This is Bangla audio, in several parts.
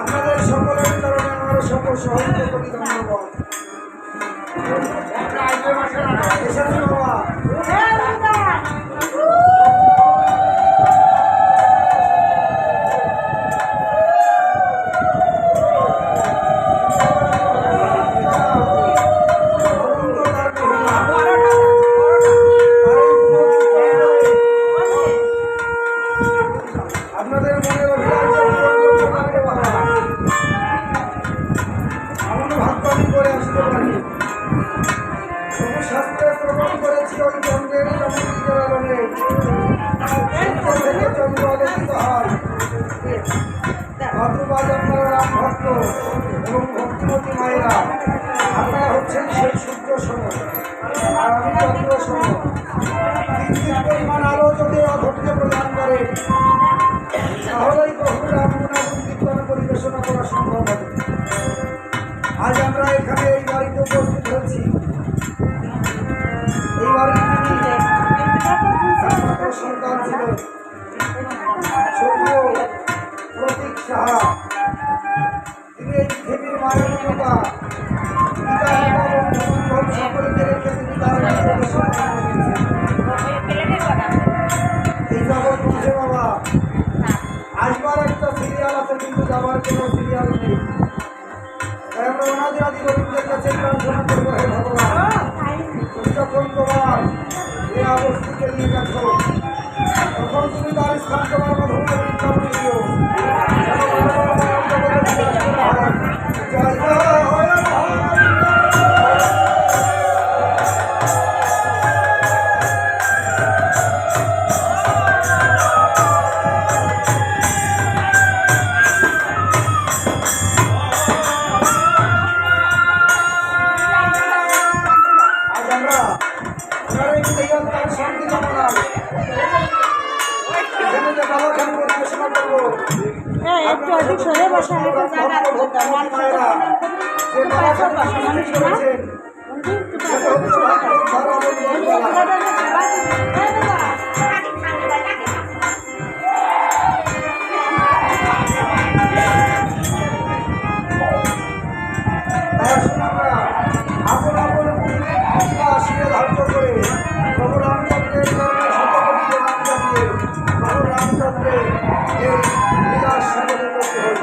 আপনাদের সকলের কারণে আমার সকল সহযোগী ধন্যবাদ। আপনাদের মনে ভাগ্য করে আসতে পারি। শাস্ত্রে প্রমাণ করেছি ওই চন্দ্রের থেকে চন্দ্র আলোকিত হয়। ভাদ্রবাদ আপনারা রাম ভক্ত এবং ভক্তিমতী মায়েরা, আপনারা হচ্ছেন সেই সূর্য সম আর আমি চন্দ্র সম। তিন পরিমাণ আলো যদি অধৈর্য প্রদান করে তাহলেই বহু রাম গুণাগুণ কীর্তন পরিবেশনা করা সম্ভব হবে। আজ আমরা এখানে এই বাড়িতে উপস্থিত হয়েছি। এই বাড়ির সন্তান ছিল ছোট প্রতীক সাহা। তিনি এই পৃথিবীর মায়ের পিতা সকলকে রেখে তিনি তার এই জগৎ বুঝে বাবা। আসবার একটা সিরিয়াল আছে কিন্তু যাবার কোনো সিরিয়াল নেই। আমরা ওনাদের আদি গোবিন্দের কাছে প্রার্থনা করবো, হে ভগবান, তুমি যখন তোমার এই অবস্থাকে নিয়ে গেছো তখন তুমি তার স্থান তোমার মধ্যে দিও। একটু অধিক সরে বসা ধার্য করে প্রভু রামচন্দ্রের চরণে শতকোটি প্রণাম জানিয়ে প্রভু রামচন্দ্রের এই লীলার সাগরে করতে হই।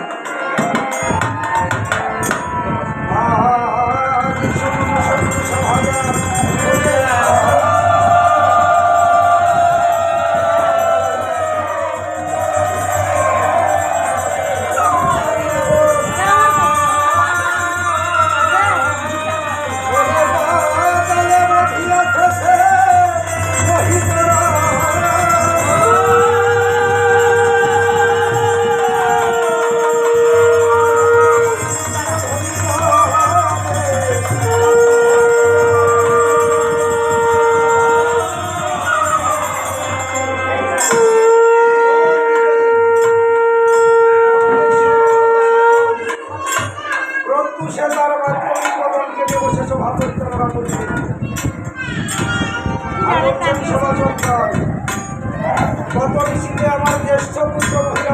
আমার জ্যেষ্ঠ পুত্র মহিলা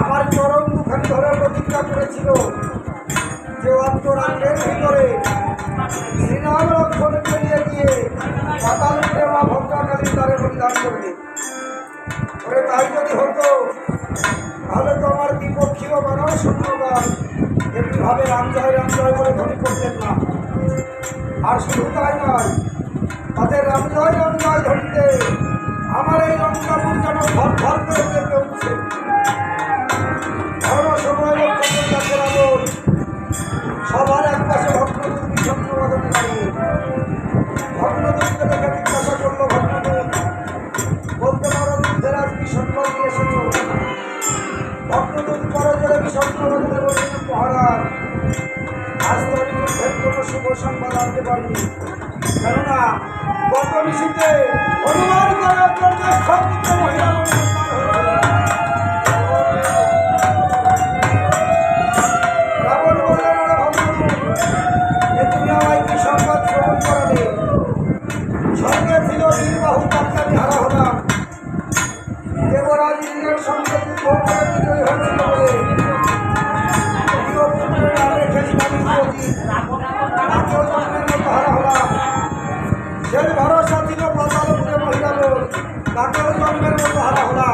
আমার চরম দুখানি ধরে প্রতি প্রতিজ্ঞা করেছিল যে অন্তরাত্রের ভিতরে শ্রীরাম লক্ষ্মণকে নিয়ে গিয়ে পাতাল প্রেমা ভদ্রাকালী তারে বলিদান করবে। ওরে তাই যদি হতো তাহলে তো আমার দ্বিপক্ষীয় মানুষ শূন্যবাদ এমনিভাবে রাম জয় বলে ধ্বনি করতেন না। আর শুধু তাই নয়, তাদের রাম জয় ধ্বনিতে আমার এই লঙ্কাপুর যেন ঘর ঘর করে কেঁপে উঠছে। ধর্ম সময় লক্ষ্মণের কাছে রাবণ সবার এক পাশে ভগ্নদূত বিষণ্ণ বদনে দাঁড়িয়ে। ভগ্নদূতকে দেখে জিজ্ঞাসা করলো ভগ্নদূত, বলতে পারো যুদ্ধের আজ কি সংবাদ নিয়ে এসেছো? ভগ্নদূত বড় জোরে বিষণ্ণ বদনে বললেন, মহারাজ আজ তো আমি যুদ্ধের কোনো শুভ সংবাদ আনতে পারিনি, কেননা গত নিশীতে হনুমান করে আপনার সবপুত্র মহিলা রাবণ বললেন, ওরা ভগ্নদূত এ তুমি আমায় কি সংবাদ শ্রবণ করালে? সঙ্গে ছিল বীরবাহু, তাকে আমি হারা হলাম। দেবরাজ ইন্দ্রের সঙ্গে যুদ্ধ করে বিজয়ী হয়েছিল বলে প্রিয় পুত্রের নাম রেখেছিলাম ইন্দ্রজিৎ, তাকেও জন্মের মতো হারা হলাম। শেষ ভরসা ছিল পাতালপুরে মহিলা লোক, তাকেও জন্মের মতো হারা হলাম।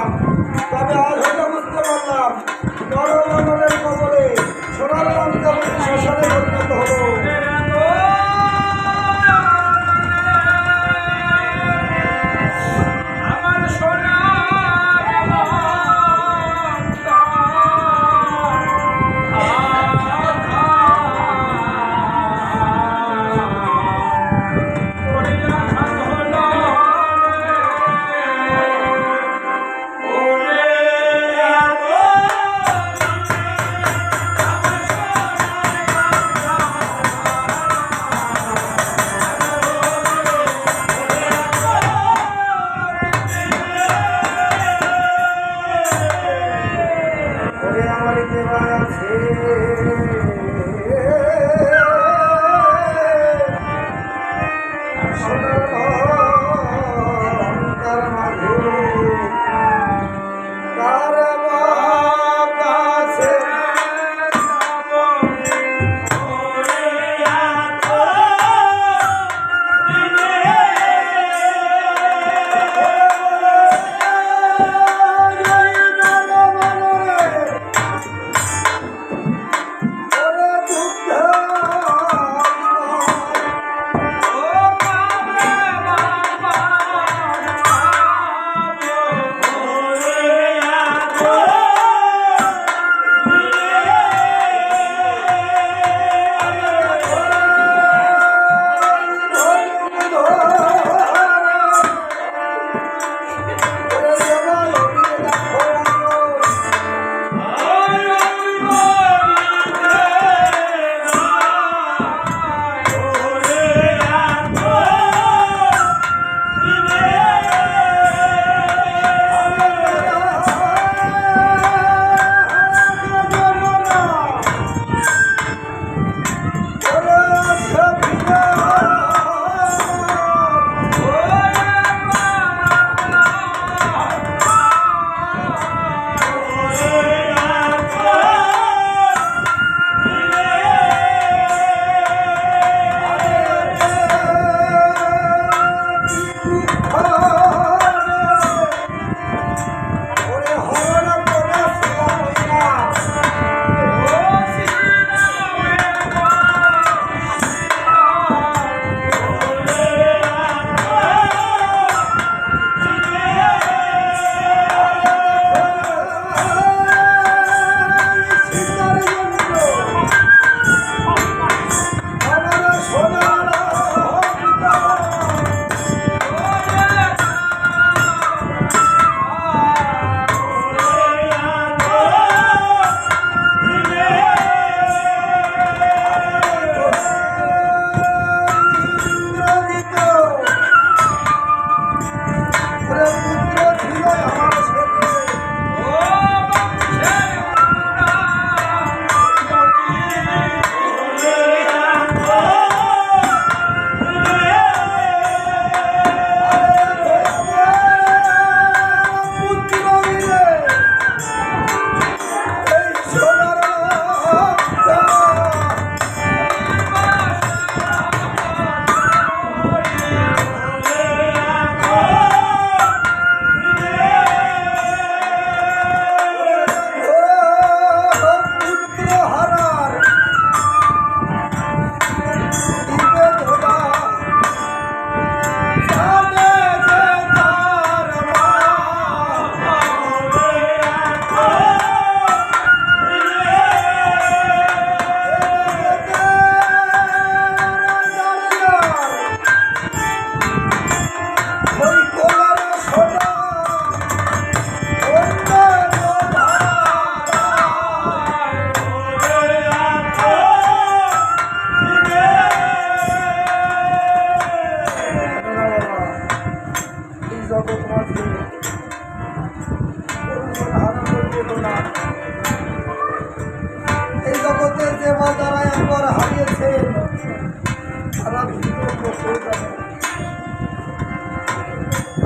সারা ভিতরে প্রচুর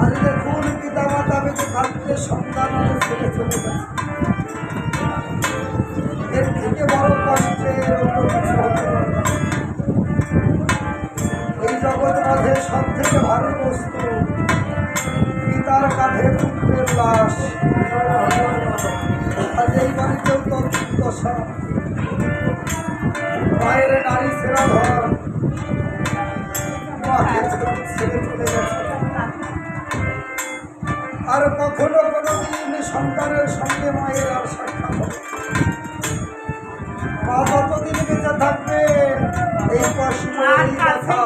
আজ দেখুন পিতা মাতা বেঁচে থাকতে সন্তান আগে ছেলে চলে গেছে। এর থেকে বড় কষ্টের অন্য কিছু হতে পারে না। এই জগৎ মাঝে সব থেকে ভারী বস্তু পিতার কাঁধে পুত্রের লাশ। আজ এই বাড়িতেও দশা, মায়ের নারী সেরা ঘর, মাকে ছেড়ে চলে গেছে। আর কখনো কোনোদিন সন্তানের সঙ্গে মায়ের আর সাক্ষাৎ হবে। মা যতদিন বেঁচে থাকবে এই কষ্ট এই ব্যথা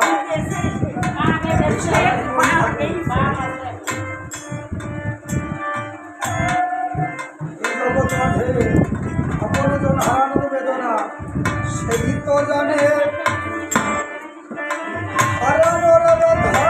এই জগৎ মাঝে আপনজন হারানোর বেদনা সেই তো জানে। হারানোর ব্যথা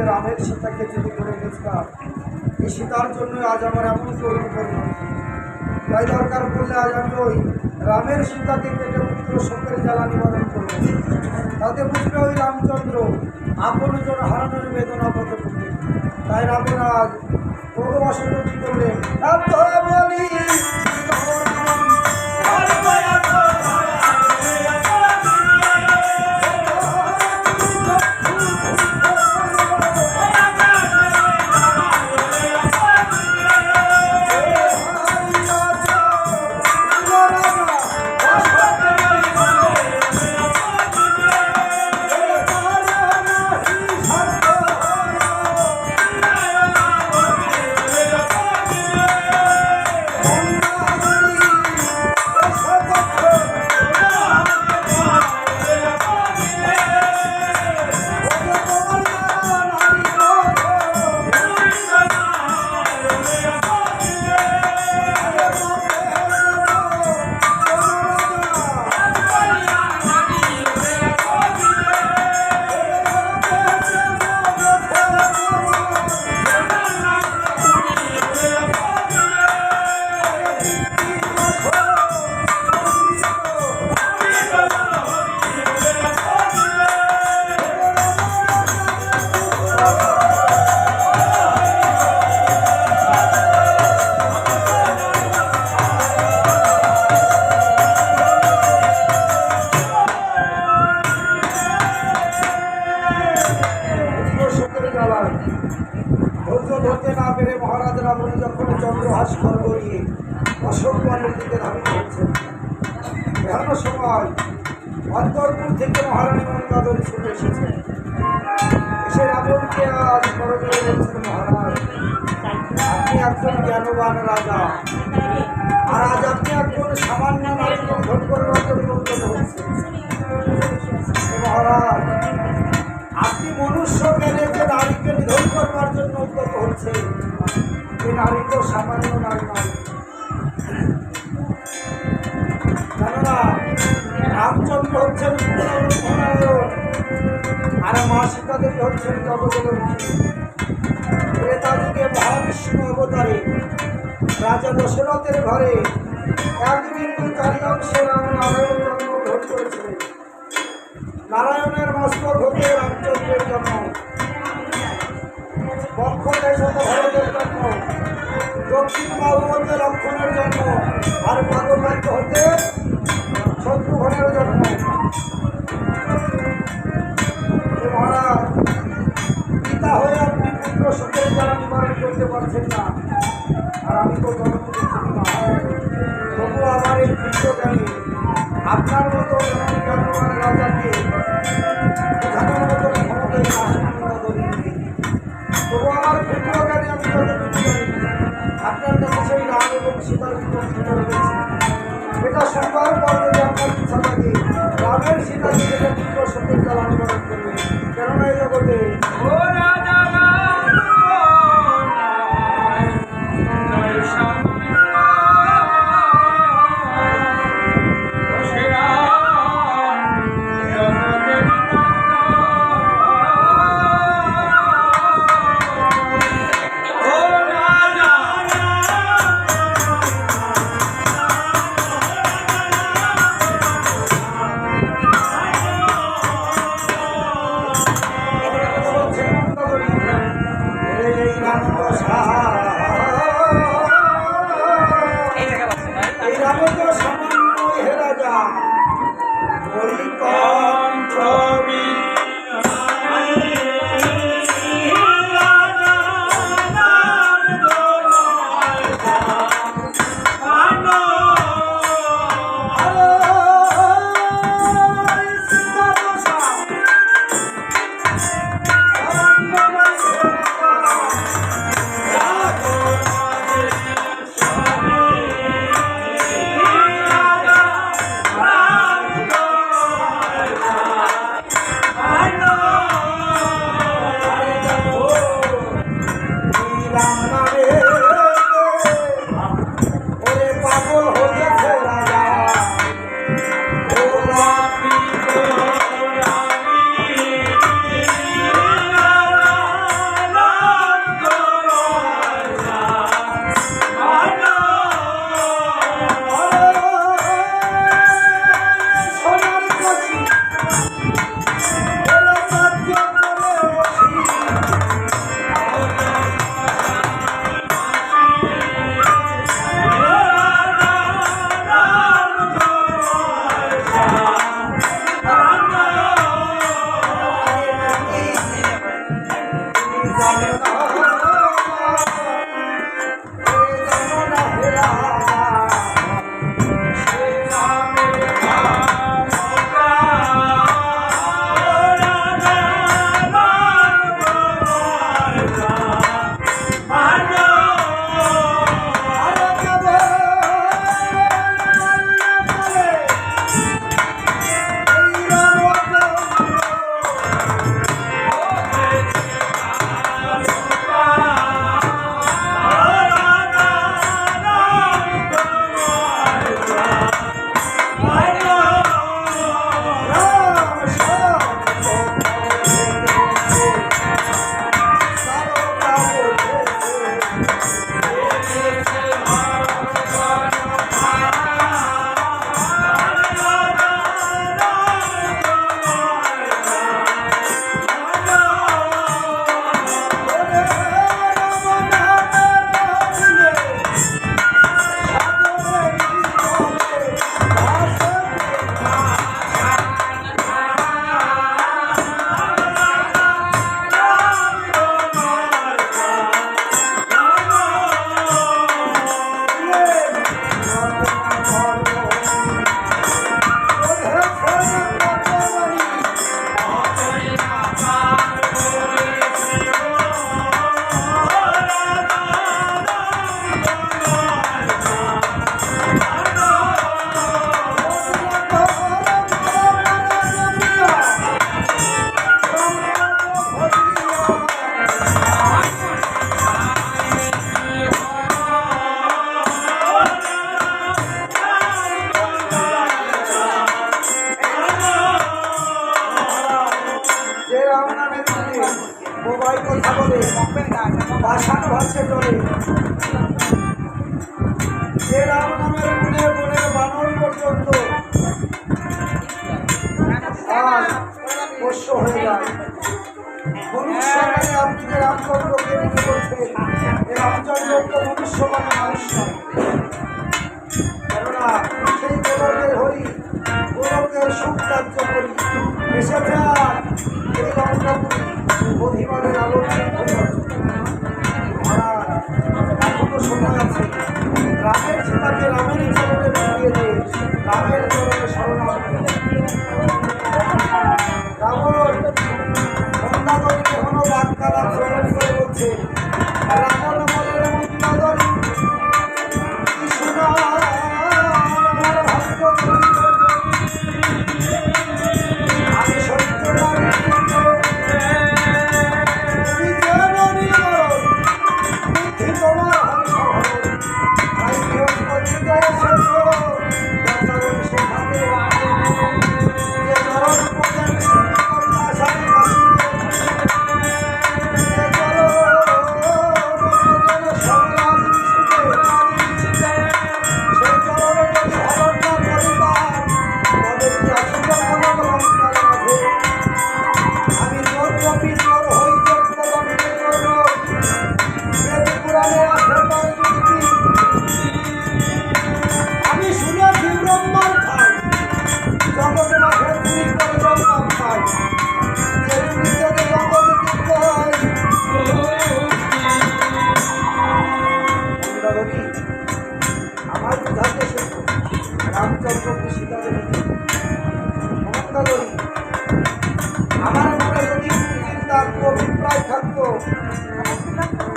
রামের সীতাকে যদি করে গেছিলাম এই সীতার জন্য আজ আমার এমন করুণ করলাম। তাই দরকার পড়লে আজ আমি ওই রামের সীতাকে কেটে পুত্র শোকের জ্বালা নিবারণ করব। তাতে বুঝবে ওই রামচন্দ্র আপনজন হারানোর বেদনা কত করবে। তাই রামের আজ প্রবাসে কি করলে এত বলি ধৈর্য ধরতে না পেরে মহারাজ রাবণ যখন চন্দ্রহাস খড়গ নিয়ে অশোক বনের দিকে ধাবিত হচ্ছেন, এমন সময় অন্তরপুর থেকে মহারানী মন্দাদরী ছুটে এসেছে। এসে রাবণকে আজ করজোড়ে বলছেন, মহারাজ আপনি একজন জ্ঞানবান রাজা, আর আজ আপনি একজন সামান্য নারী বন্ধন করবার জন্য উদ্যত হচ্ছেন। মহারাজ আপনি মনুষ্য জ্ঞানে যে নারীকে নিধন করবার জন্য উদ্যত হচ্ছে, এই নারী তো সামান্য নারী নয়। কেননা রামচন্দ্র হচ্ছেন পুনরুদ্ধারক, আর মা সীতা দেবী হচ্ছেন জগৎলক্ষ্মী। ত্রেতা যুগে মহাবিষ্ণু অবতারে রাজা দশরথের ঘরে এক বিন্দু চারি অংশে রাম নারায়ণ জন্মগ্রহণ করেছিলেন। নারায়ণের মস্তক হতে রামচন্দ্রের জন্ম, বক্ষ দেশ হতে ভরতের জন্ম, দক্ষিণ বাহু হতে লক্ষণের জন্ম, আর পাদকান্ত হতে শত্রুঘ্নের জন্ম। মহারাজ পিতা হয়ে আপনি পুত্র সুখের জ্বালা নিবারণ করতে পারছেন না, আর আমি তো জন্ম দিচ্ছি না। তবু আমার এই পুত্র জ্ঞানী আপনার মতো জ্ঞানবান রাজাকে বোঝানোর মতো ক্ষমতায় তবু আমার পুত্র জ্ঞানী আমি যতটুকু জানি আপনার কাছে সেই রাম এবং সীতার বিপক্ষে রয়েছে। এটা শুনবার পর যদি আপনার ইচ্ছা থাকে রামের সীতাকে যেটা পুত্র সুখের জ্বালা নিবারণ করবে, কেননা এই জগতে কথা বলে ভাষান ভাষে চলে যে রাম নামের গুণে গুণে বানর পর্যন্ত আজ পোষ্য হয়ে যায়। মনুষ্য মানে আপনি যে রামচন্দ্রকে মনে করছেন, এই রামচন্দ্র তো মনুষ্য মানে মানুষ নয়। কেননা সেই গোলকের হরি, গোলকের সুখ কার্য করি এসেছে আর এই রঙ্গপুরী অধিমানের আলোচনা এখনো সময় আছে। রামের সীতাকে রামেরই চরণে ফিরিয়ে দিয়ে রামের চরণে শরণার্থী রাবণ মন্দাদরীকে এখনো বাক্যালা শ্রবণ করে বলছে, রাবণ বলে মন্দাদরী কি শোনা আমার ভক্ত আমি সত্য নারী তুমি যেন নির্মল বুদ্ধি তোমার হংস তাই বৃহস্পতিতে এসেছো যতক্ষণ সেখানে যে চরণ পূজন কন্যাশালী বাসিতে যে চরণ পূজন সংগ্রাম বিশুতে সেই চরণে যদি হরণ না করিবার তবে কি আসিবে কোনো লঙ্কার মাঝে আমি তোর কপি তোর হই যোগ্যদণ্ডে চরণ বেদ পুরাণে আছে তার যুক্তি আমি শুনেছি ব্রহ্মার ঠাই জগৎ মাঠে চুরি করে ব্রহ্মার ঠাই যে চুরি থেকে জগৎ যুক্ত হয় মন্দাদরী আমার বুঝাতে শেখো রামচন্দ্রকে সীতা দেবীকে মন্দাদরী আমার মনে যদি চিন্তার অভিপ্রায় থাকতো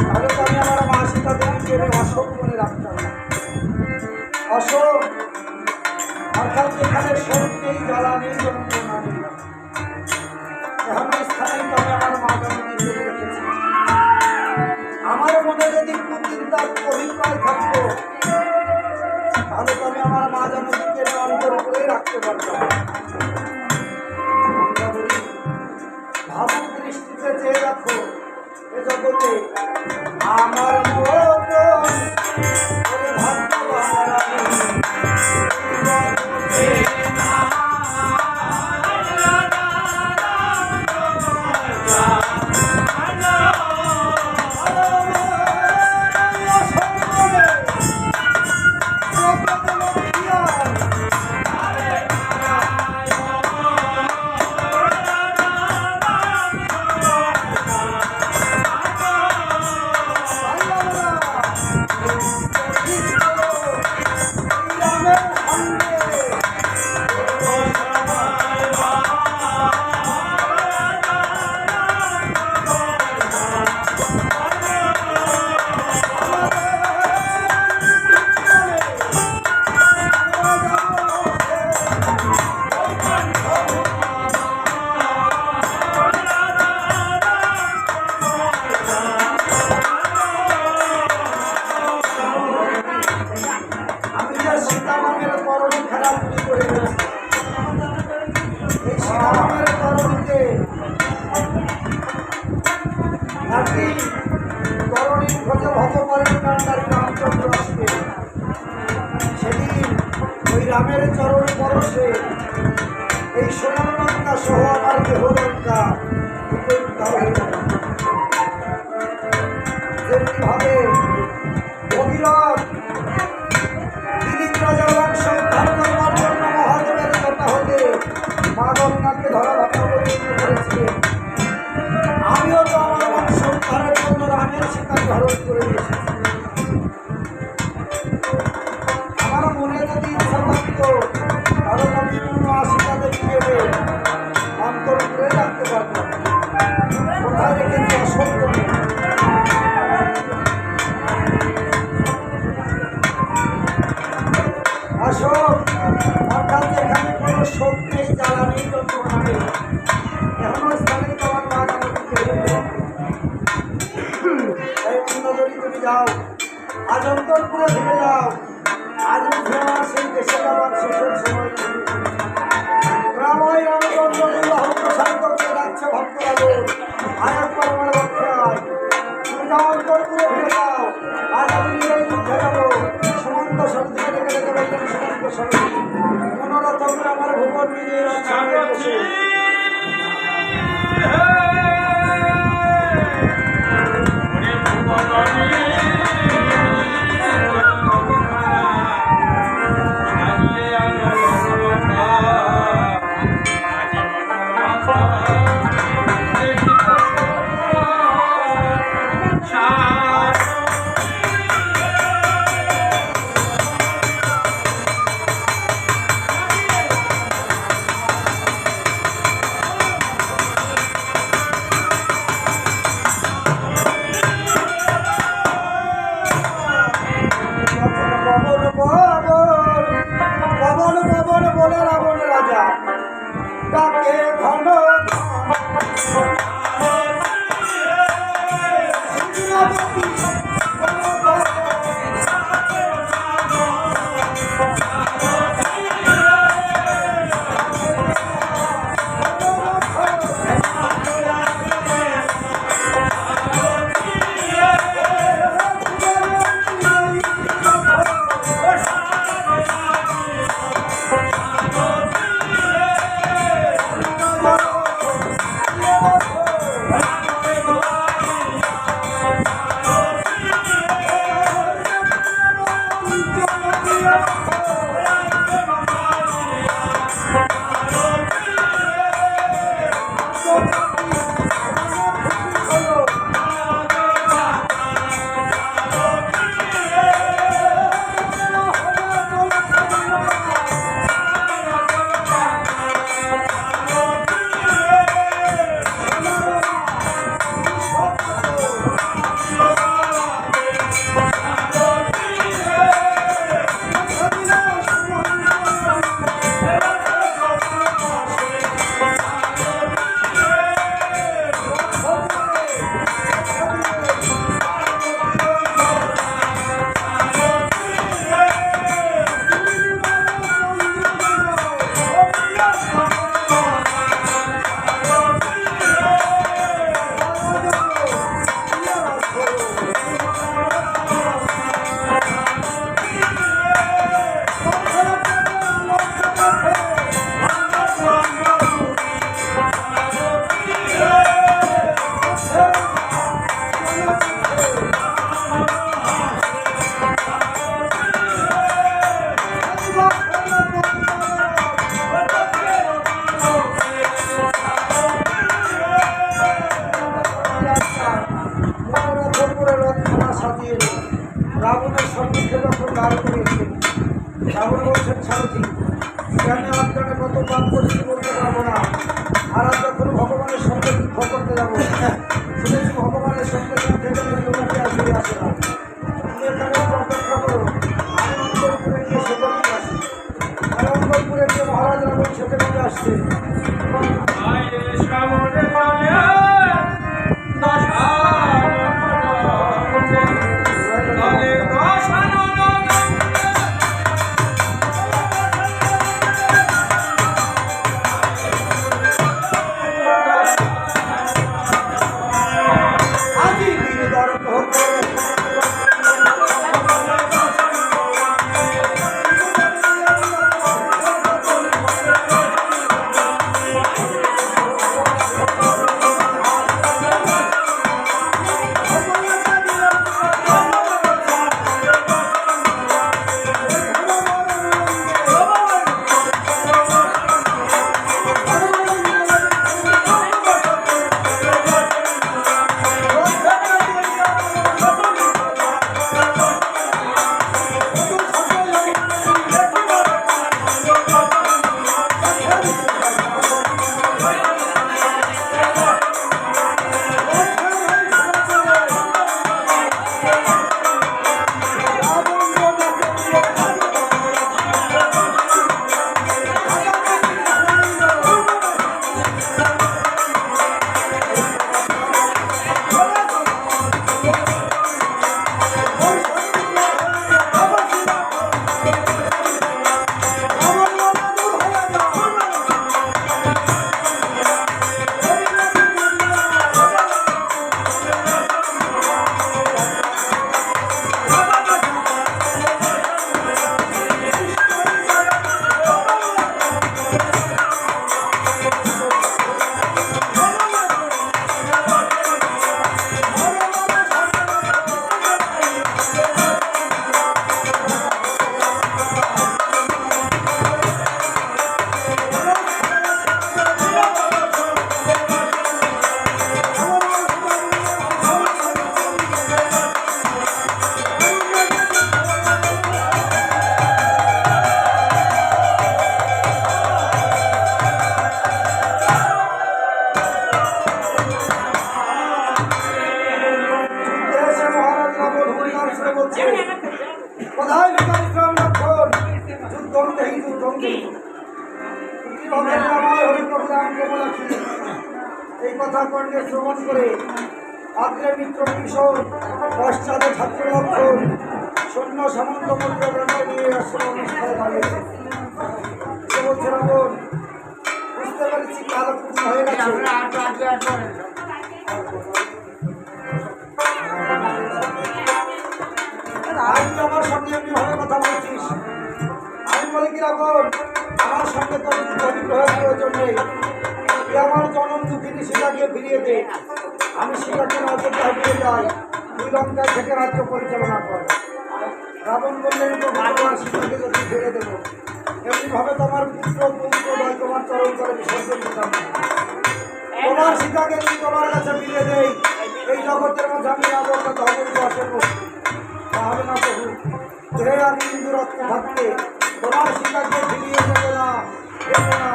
তাহলে তো আমি আমার মা সীতা দেবীকে অশোক মনে রাখতাম না। অশোক অর্থাৎ যেখানে শোক নেই, জ্বালা নেই, যন্ত্রণা নেই, এমন স্থানেই তো আমি আমার মা জননীকে রেখেছি। আমার মনে যদি কুচিন্তার অভিপ্রায় থাকতো তাহলে তো আমি আমার মা জননীকে অন্তর করেই রাখতে পারতাম। ভাবুক দৃষ্টিতে চেয়ে রাখো এ জগতে আমার মতো করে ভাগ্যবান রামের চরণ পরশে এই সোনার লঙ্কা সহ আমার দেহ লঙ্কা যেমনিভাবে ভগীরথ দিলীপ রাজার বংশ উদ্ধার করবার জন্য মহাদেবের কথা হতে মা গঙ্গাকে ধরা ধাক্কা পর্যন্ত করেছিলেন, আমিও তো আমার বংশ উদ্ধারের জন্য রামের শিকার ধারণ করে দিয়েছি। আমার মনে যদি ইচ্ছা থাকতো তাহলে আমি আশীর্বাদ দিকে অন্তর করে রাখতে পারতাম। কোথায় রেখেছি অসত্য অশোক অর্থাৎ যেখানে কোনো শোক নেই, জ্বালা নেই, যন্ত্রণা নেই, এখনো স্থানে তোমার মা তাই মন্দাদরী তুমি যাও, আজ অন্তরপুরে ফিরে যাও। আজ উঠে আমার সেই দেশে যাওয়ার শেষের সময় রামায় রামচন্দ্র প্রসাদ করতে যাচ্ছে ভক্তরা। আয়াত পরমার ভক্তরা সঙ্গে মনোরথ আমার ভুবন নিজের ছাড়ে বসে পবন পবন পবন পবন বলে রাবণ রাজা ডাকে ঘন কোথায় বিকাশ ইসলাম লক্ষণ যুদ্ধম দেহি যুদ্ধম দেহি এই কথা কর্ণে শ্রবণ করে আগ্রে মিত্র কিশোর পশ্চাতে ছাত্র লক্ষণ সৈন্য সামন্ত মন্ত্র গ্রন্থ নিয়ে আসলে অনুষ্ঠানে দাঁড়িয়েছে সে বলছে রাবণ বুঝতে পারছি কাল পূর্ণ হয়ে গেছে আমি তো আমার সঙ্গে এমনি ভাবে কথা বলছিস আমি বলি কি রাবণ আমার সঙ্গে তোর অভিগ্রহের প্রয়োজন নেই তুই আমার জনম দুঃখিনী সীতাকে ফিরিয়ে দে আমি সীতাকে রাজ্যে হারিয়ে যাই তুই লঙ্কায় থেকে রাজ্য পরিচালনা কর রাবণ বললেন তো ভগবান সীতাকে যদি ফিরে দেবো এমনিভাবে তোমার পুত্র নয় তোমার চরণ করে বিসর্জন দিতাম তোমার সীতাকে যদি তোমার কাছে ফিরিয়ে দেই এই জগতের মধ্যে আমি রাবণ ধর্ম বসে তাহলে না প্রভু হে আমি হিন্দু রক্ত থাকতে তোমার সীতাকে ফিরিয়ে দেবে না দেবো না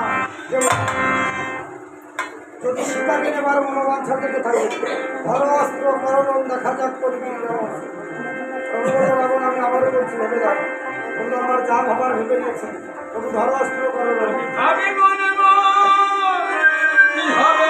দেবো না। যদি সীতাকে নেবার মনোবাঞ্ছা থেকে থাকে ধরো অস্ত্র করণ দেখা যাক করবি রাবণ আমি আবারও বলছি ভেবে যাও বললো আমার যা ভাবার ভেবে নিয়েছি তবু ধরো অস্ত্র করণ আমি মনে মনে কি হবে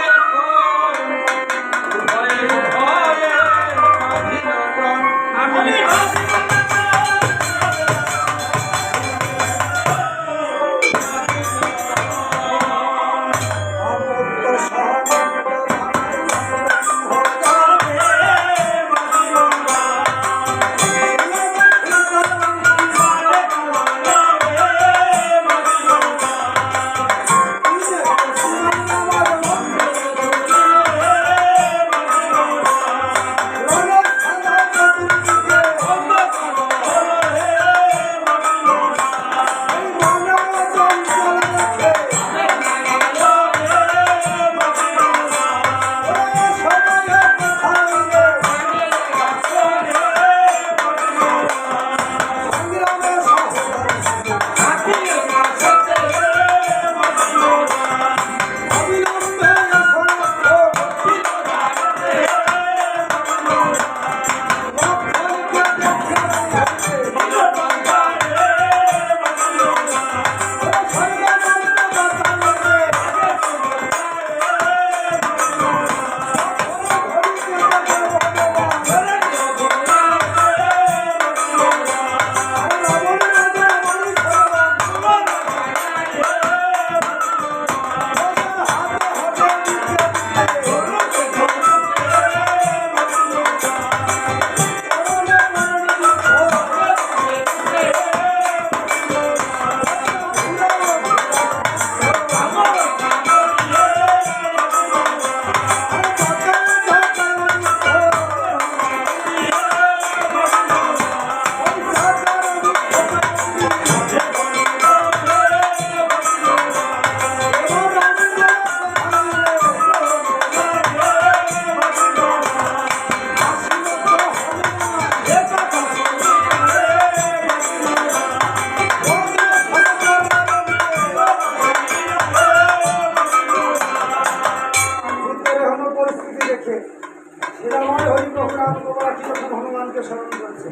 আমি হনুমানকে স্মরণ করছে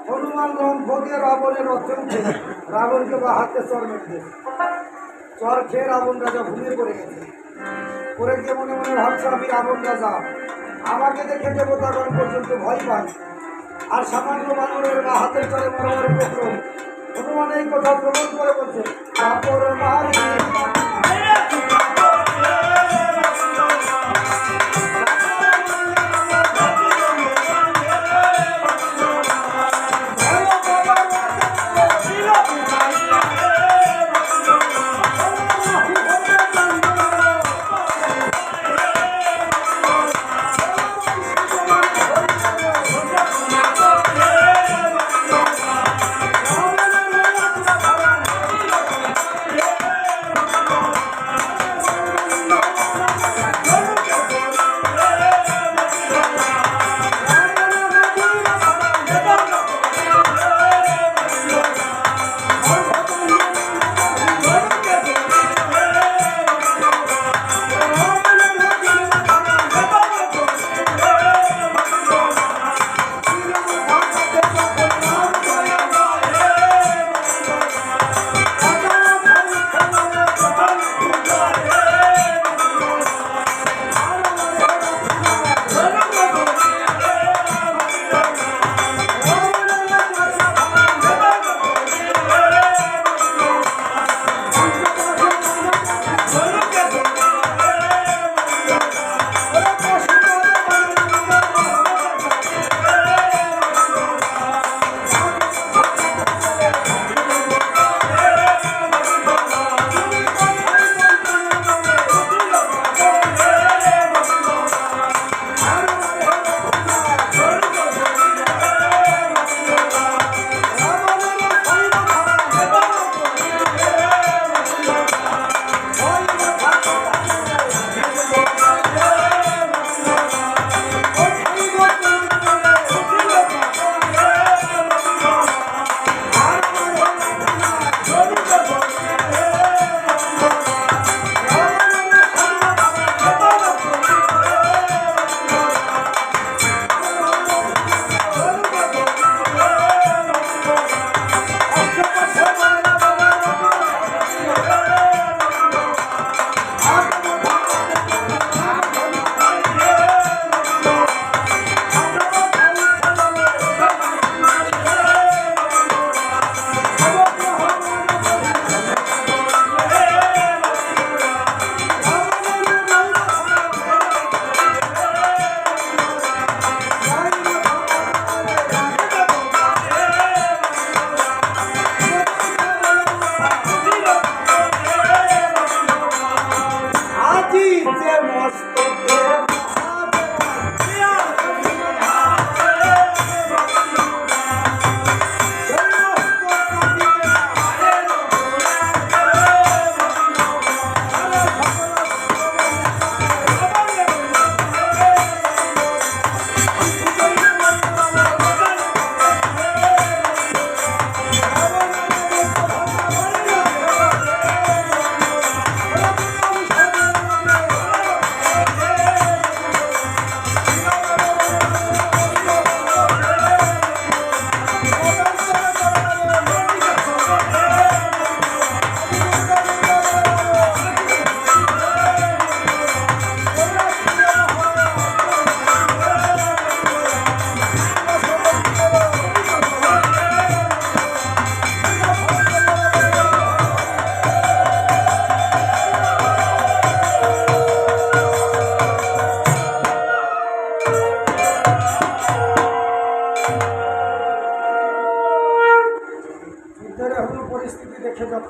হনুমান লম্ফ দিয়ে রাবণের রথে উঠে রাবণকে বা হাতে চর মেরে চর খেয়ে রাবণ রাজা ঘুমিয়ে পড়ে গেছে পরে গিয়ে মনে মনে ভাবছে আমি রাবণ রাজা আমাকে দেখে দেবতাগণ পর্যন্ত ভয় পাই আর সামান্য বানরের বা হাতের চরে মনোহর উপক্রম হনুমান এই কথা প্রমাণ করে বলছে কাপড় মারি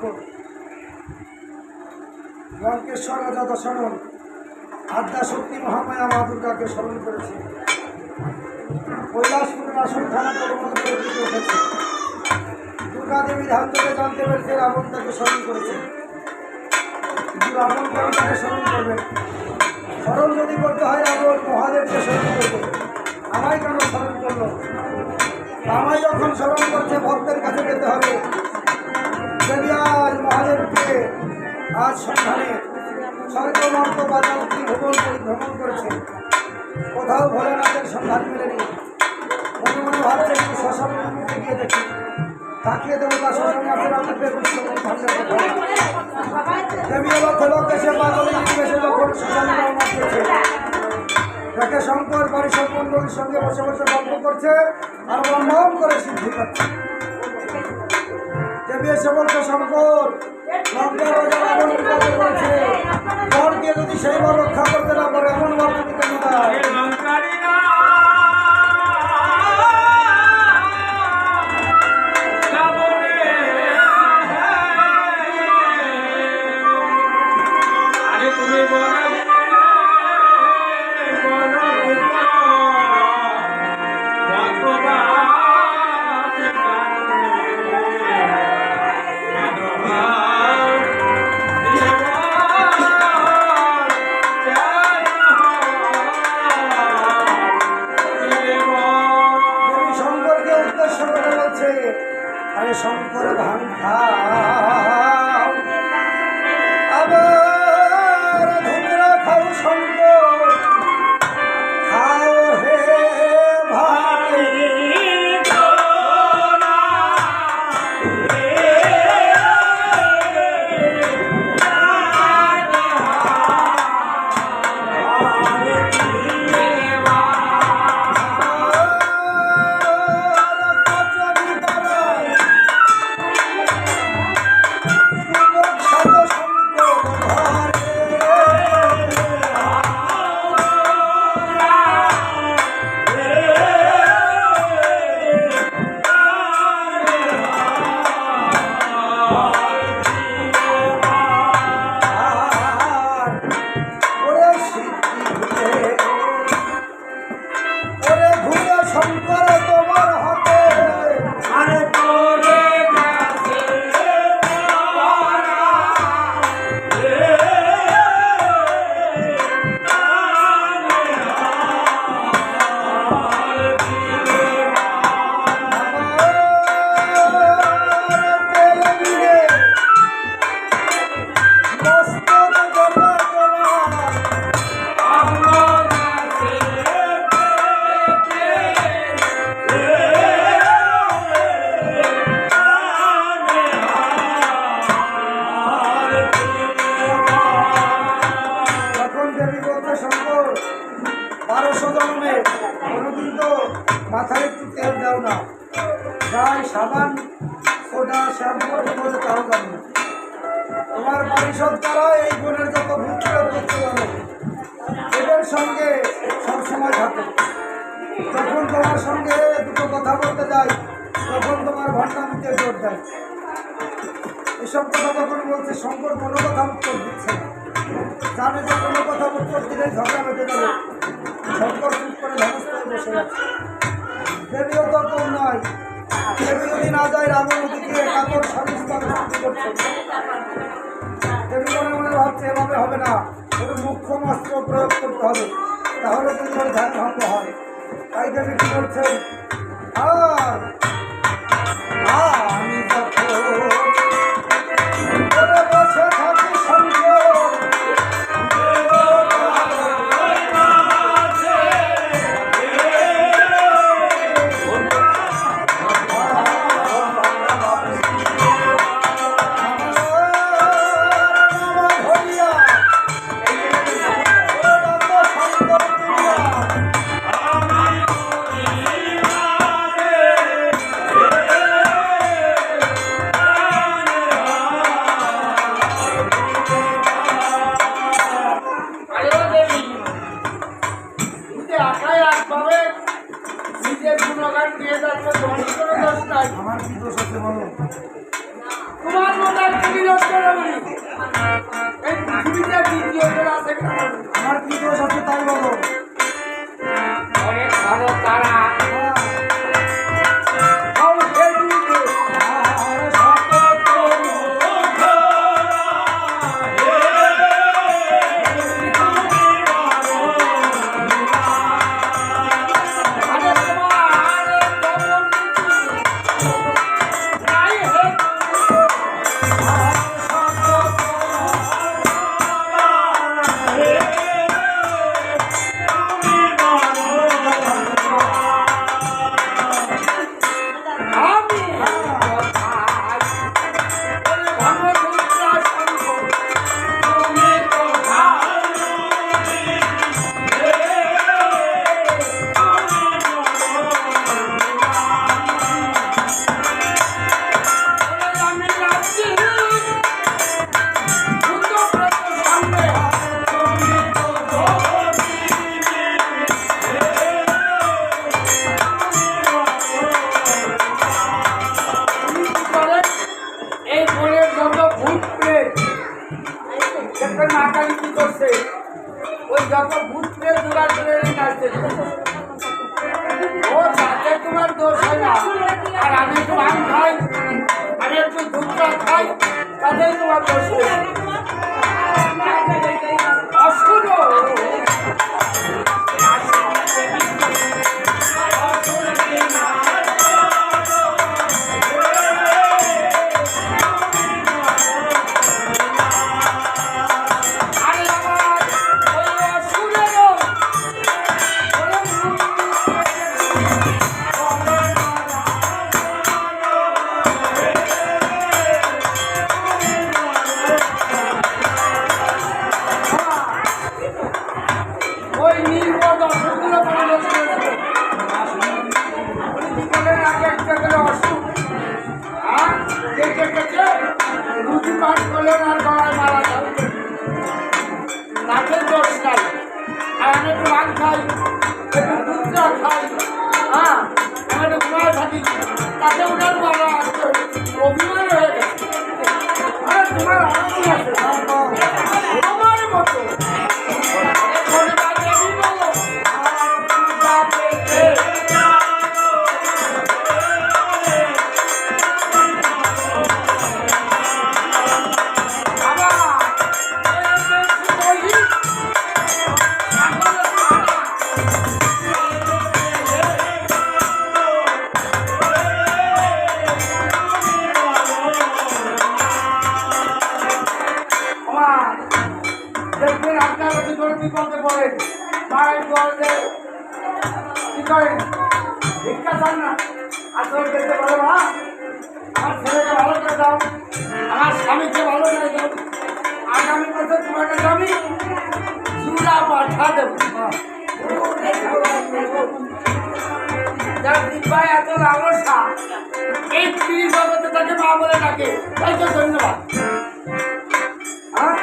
ভক্ত লঙ্কেশ্বর রাজা দশানন আদ্যা শক্তি মহামায়া মা দুর্গাকে স্মরণ করেছে। কৈলাসপুরের আসন থানা করে উঠেছে। দুর্গা দেবী ধান থেকে জানতে পেরেছে রাবণ তাকে স্মরণ করেছে। কিন্তু রাবণ কেন তাকে স্মরণ করবে? স্মরণ যদি করতে হয় রাবণ মহাদেবকে স্মরণ করবে। আমায় কেন স্মরণ করলো? আমায় যখন স্মরণ করছে ভক্তের কাছে যেতে হবে। দেবী আজ মহাদেবকে আজ সন্ধানে স্বর্গমর্ত বাজার ভ্রমণ করেছে, কোথাও ভোলেনাথের সন্ধান মেলেনি। মনে মনে ভাবছে একটু শ্মশান গিয়ে দেখি, তাকিয়ে দেবতা শ্মশানে আছে দেবী লক্ষ লোক এসে পাগলের নির্বেশে যখন শ্মশানে রওনা দিয়েছে, দেখে শঙ্কর পরিষদ মন্ডলীর সঙ্গে বসে বসে গল্প করছে আর ব্রহ্ম করে সিদ্ধি করছে। দেবী এসে বলছে, শঙ্কর লঙ্কা রাজা রাবণ বিপদে পড়েছে, বরকে যদি সেই বর রক্ষা করতে না পারে এমন বর তুমি কেন দাও? আরে শঙ্কর ভাঙ খাও, আবার ধুমরা খাও শঙ্কর, খাও হে ভাই। মাথায় একটু তেল দাও না, গায়ে সাবান সোডা শ্যাম্পু বলে তাও যাবে না। তোমার পরিষদ দ্বারা এই গুণের যত ভূতরা করতে যাবে এদের সঙ্গে সবসময় থাকো। যখন তোমার সঙ্গে দুটো কথা বলতে যাই তখন তোমার ভণ্ডামিতে জোর দেয়। এসব কথা যখন বলছে শঙ্কর কোনো কথা উত্তর দিচ্ছে না, জানে যে কোনো কথা উত্তর দিলে ঝগড়া বেঁধে যাবে। শঙ্কর চুপ করে ধনস্থ হয়ে বসে গেছে। দেবীও তো কম নয়, দেবী যদি না যায় রাবণ ওদিকে কাপড় সবিস্তার করছে। দেবী মনে মনে ভাবছে এভাবে হবে না, ওর মুখ্য অস্ত্র প্রয়োগ করতে হবে, তাহলে যদি ওর ধ্যান ভঙ্গ হয়। তাই দেবী কি বলছেন, আর আমি যখন বসে থাকি শঙ্কর তোমার মতো বিরোধ করে বলি এই পৃথিবীতে দ্বিতীয় কেউ আছে কিনা? আমার কি দোষ আছে তাই বলো। অনেক ভালো তারা হ্যাঁ, ধ্বংসে দিতে আরে সত্য আরে তোমার দমন নাই হে আমি কোথায় বলে ভগবতীরা সঙ্গ তুমি কোথায় বলে আমি রাত্রি ভূতপ্রেত সঙ্গে তুমি করে এই বলে যত ভূত প্রেত দেখবেন মাকালি কি করছে ওই যত ভূত প্রেত জোগাড় করে এনে আসছে ও তাতে তোমার দোষ হয় না আর আমি একটু আম খাই আমি একটু দুধটা খাই তাতেই তোমার দোষ হয় অশুভ আরে আমার ওই অসুরেরও ওরে ওই নির্বোধ অসুখগুলো করে নষ্ট করেছিল উনি কি করলেন আগে একটা করে অসুখ আর দেখে দেখে রুটি পাঠ করলেন আর গলায় মারা যাবে তাতে দোষ নাই আর আমি একটু ভাত খাই একটু দুধটা খাই হ্যাঁ আমি একটু ঘুমায় থাকি তাতে ওনার মারা আসছে অভিমান হয়ে গেছে আরে তোমার অনেকই আছে আমার মতো মনে বাজে আমি বলো দেখবেন আপনারা কি করে বিপদে পড়েন মায়ের গর্বে কি করেন ভিক্ষা চান না আসলে দেখতে পারো মা আমার ছেলেকে ভালো করে দাও আমার স্বামীকে ভালো করে দাও আগামী বছর তোমাকে আমি চূড়া পাঠা দেবো যার দিব্যাই এত লালসা এই স্ত্রী জগতে তাকে মা বলে ডাকে তাই তো ধন্যবাদ হ্যাঁ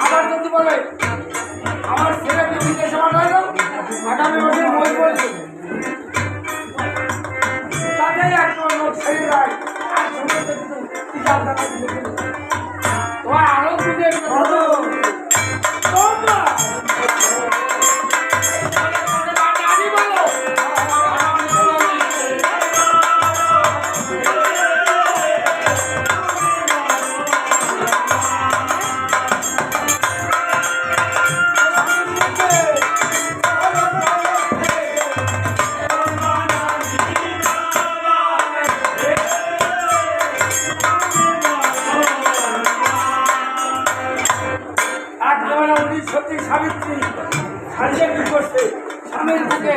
আবার যদি বলে আমার ছেলেকে বিদেশে পাঠাইল আগামী বছর বই বলছে তাদের একটা লোক ছেড়ে দেয় আর শুনে কিন্তু তোমার আরো বিদেশ তোমরা আমি বলো সত্যি সাবিত্রী সারিয়ে কি করছে স্বামীর বুকে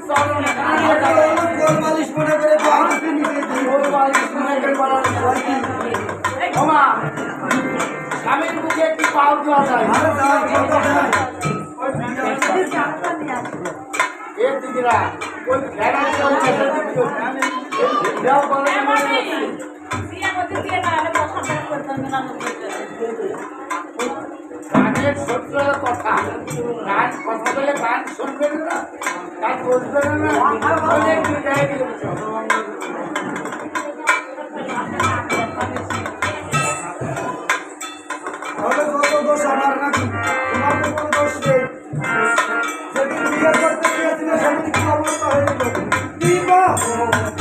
চরণ কানিয়ে যাবে গোল মালিশ মনে করে তো আমাকে নিতে দিই। ওই বাড়ির স্নেহের বলার ক্ষমা স্বামীর বুকে একটি পাও দেওয়া যায় আরে দাও, কত দেয়? এ দিদিরা ওই ফেরার চলছে গানের সত্যের কথা গান কথা বলে গান শুনবেন না গান বলবেন না অনেক বিদায় দিয়েছ ভক্ত